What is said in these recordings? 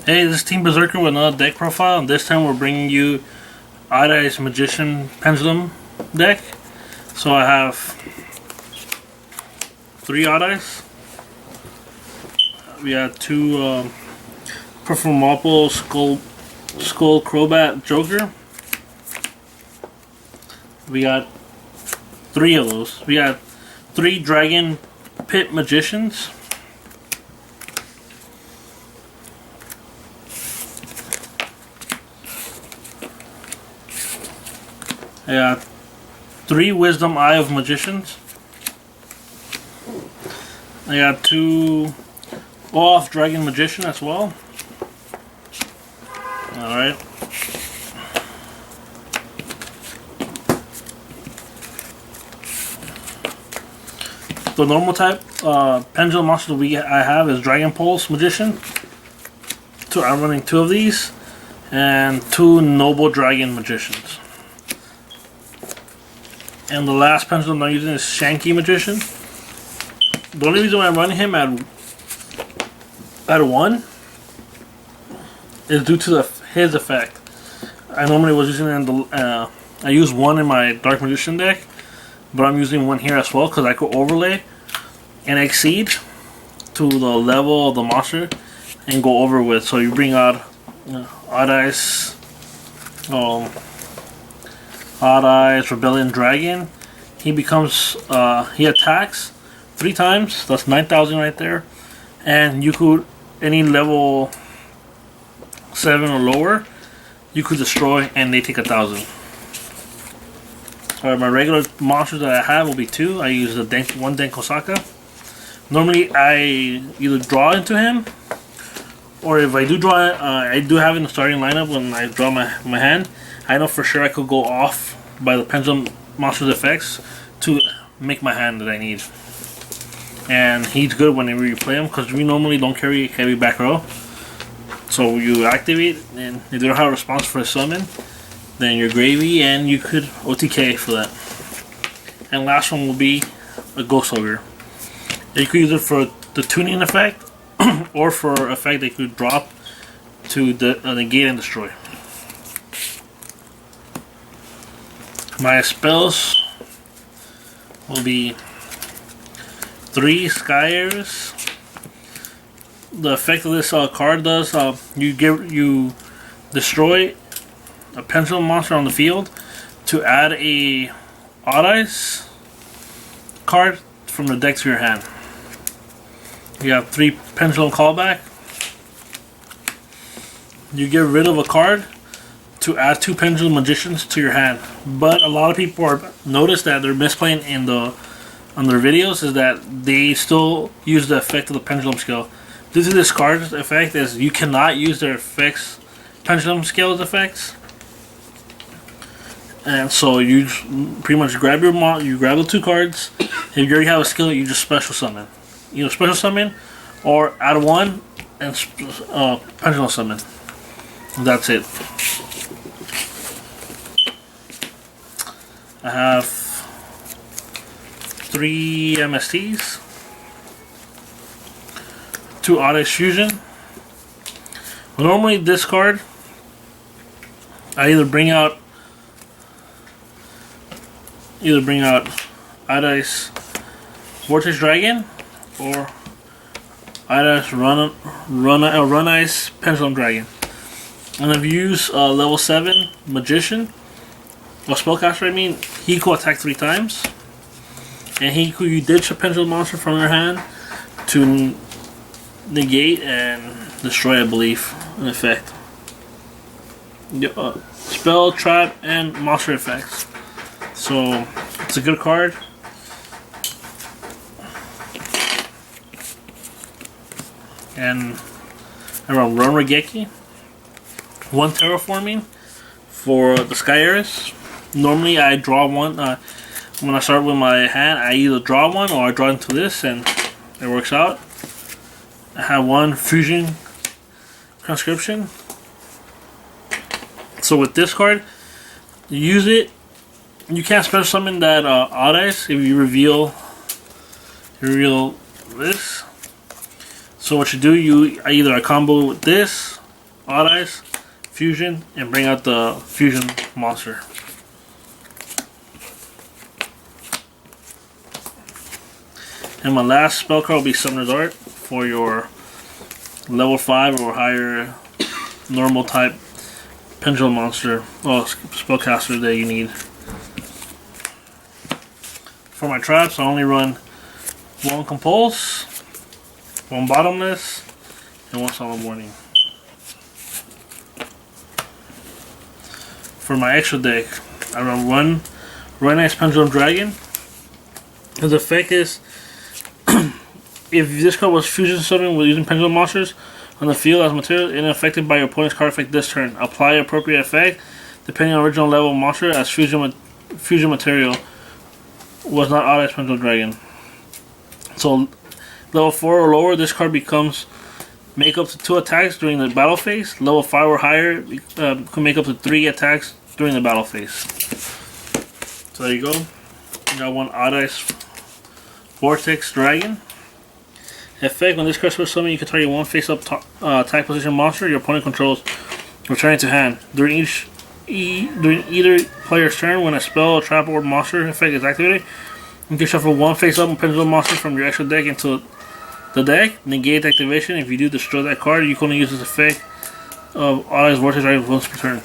Hey, this is Team Berserker with another deck profile, and this time we're bringing you Odd-Eyes Magician Pendulum deck. So I have 3 Odd-Eyes. We got 2 Performapple Skull Crobat Joker. We got 3 of those. We got 3 Dragon Pit Magicians. I got 3 Wisdom Eye of Magicians. I got 2 Off Dragon Magician as well. Alright. The normal type pendulum monster I have is Dragon Pulse Magician. I'm running 2 of these. And 2 Noble Dragon Magicians. And the last pendulum I'm using is Shanky Magician. The only reason why I'm running him at 1 is due to his effect. I normally was using it in the I use 1 in my Dark Magician deck, but I'm using 1 here as well because I could overlay and exceed to the level of the monster and go over with. So you bring out Odd-Eyes, Odd-Eyes Rebellion Dragon. He becomes he attacks 3 times. That's 9,000 right there. And you could any level 7 or lower, you could destroy, and they take 1,000. Alright, my regular monsters that I have will be 2. I use the one Denkosaka. Normally, I either draw into him, or if I do draw, I do have in the starting lineup when I draw my hand. I know for sure I could go off by the Pendulum monster's effects to make my hand that I need. And he's good whenever you play him because we normally don't carry heavy back row. So you activate, and if you don't have a response for a summon, then you're gravy, and you could OTK for that. And last one will be a Ghost Ogre. You could use it for the tuning effect, or for effect that you could drop to negate and destroy. My spells will be 3 Skyers. The effect of this card does you destroy a Pendulum monster on the field to add a Odd-Eyes card from the deck to your hand. You have 3 Pendulum Callback. You get rid of a card to add 2 Pendulum Magicians to your hand. But a lot of people notice that they're misplaying on their videos is that they still use the effect of the Pendulum Skill. Due to this card's effect is you cannot use their effects, Pendulum Skill's effects. And so you pretty much grab you grab the 2 cards. If you already have a skill, you just special summon. Either special summon or add 1 and Pendulum Summon. And that's it. I have 3 MSTs, 2 Odd-Eyes Fusion. Well, normally this card, I either bring out Odd-Eyes Vortex Dragon or Odd-Eyes Run-Eyes Pendulum Dragon. And if you use level 7 Magician, or Spellcaster, I mean, he could attack 3 times. And you ditch a Pendulum monster from your hand to negate and destroy, I believe, an effect. Spell, trap, and monster effects. So, it's a good card. And I run Regeki. 1 Terraforming for the Skyers. Normally I draw 1. When I start with my hand, I either draw 1 or I draw into this, and it works out. I have 1 Fusion Conscription. So with this card, you use it. You can't special summon that Odd-Eyes if you reveal this. So what you do, I either combo with this Odd Eyes, Fusion, and bring out the Fusion monster. And my last spell card will be Summoner's Art for your level 5 or higher normal type Pendulum monster, spellcaster that you need. For my traps, I only run 1 Compulse, 1 Bottomless, and 1 Solemn Warning. For my extra deck, I run 1 Nice Pendulum Dragon. His effect is, if this card was fusion summoned with using Pendulum monsters on the field as material and affected by your opponent's card effect this turn, apply appropriate effect depending on original level of monster as fusion material was not Odd Eyes Pendulum Dragon. So level 4 or lower, this card becomes make up to 2 attacks during the battle phase. Level 5 or higher can make up to 3 attacks during the battle phase. So there you go. You got 1 Odd Eyes Vortex Dragon. Effect: when this card is summoned, you can target 1 face-up attack position monster your opponent controls, returning to hand. During either player's turn, when a spell, trap, or monster effect is activated, you can shuffle 1 face-up Pendulum monster from your extra deck into the deck. Negate activation. If you do, destroy that card. You can only use this effect of Odd Eyes Vortex Dragon once per turn.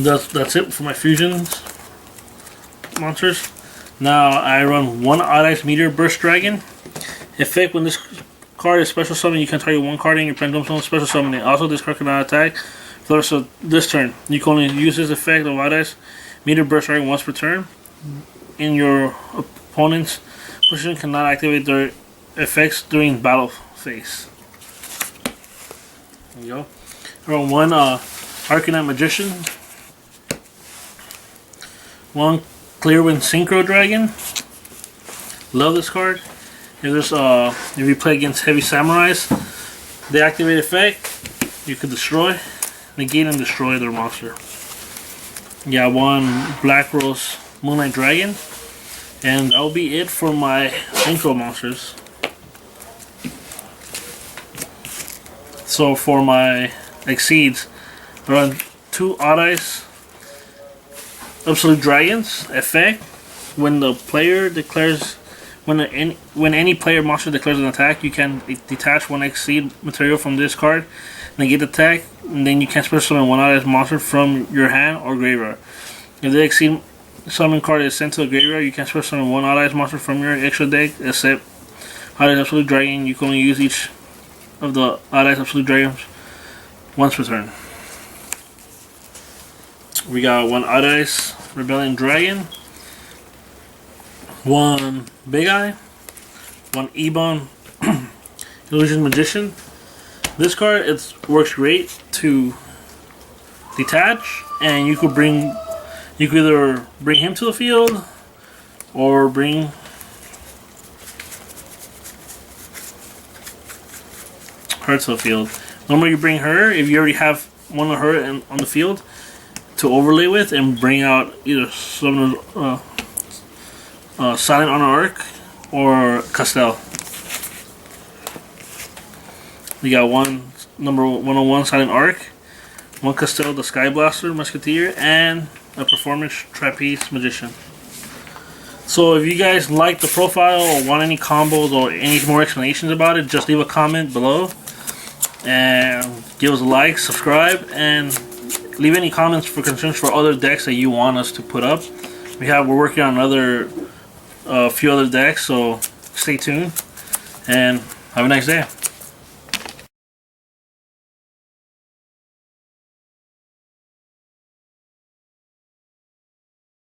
That's it for my fusions monsters. Now I run 1 Odd Eyes Meteor Burst Dragon. Effect: when this card is special summoned, you can target 1 card in your Pendulum Zone special summoning. Also, this card cannot attack for the rest of this turn. You can only use this effect of Odd Eyes Meteor Burst Dragon once per turn. In your opponent's position cannot activate their effects during battle phase. There you go. I run 1 Arcanine Magician. 1 Clearwind Synchro Dragon. Love this card. If you play against heavy samurais, they activate effect. You can destroy, negate, and destroy their monster. You got 1 Black Rose Moonlight Dragon, and that'll be it for my synchro monsters. So for my Exceeds, I run 2 Odd Eyes Absolute Dragons. Effect: when the player declares, when any player monster declares an attack, you can detach 1 Exceed material from this card, negate the attack, and then you can special summon 1 Odd Eyes monster from your hand or graveyard. If the Exceed summon card is sent to the graveyard, you can special summon 1 Odd Eyes monster from your extra deck, except Odd Eyes Absolute Dragon. You can only use each of the Odd Eyes Absolute Dragons once per turn. We got 1 Odd Eyes Rebellion Dragon, 1 Big Eye, 1 Ebon Illusion Magician. This card works great to detach, and you could either bring him to the field or bring her to the field. Normally you bring her if you already have one of her on the field to overlay with, and bring out either some Silent on Arc or Castell. You got 1 number 101 Silent Arc, 1 Castell the Sky Blaster Musketeer, and a Performance Trapeze Magician. So if you guys like the profile or want any combos or any more explanations about it, just leave a comment below and give us a like, subscribe, and leave any comments for concerns for other decks that you want us to put up. We're working on a few other decks, so stay tuned and have a nice day.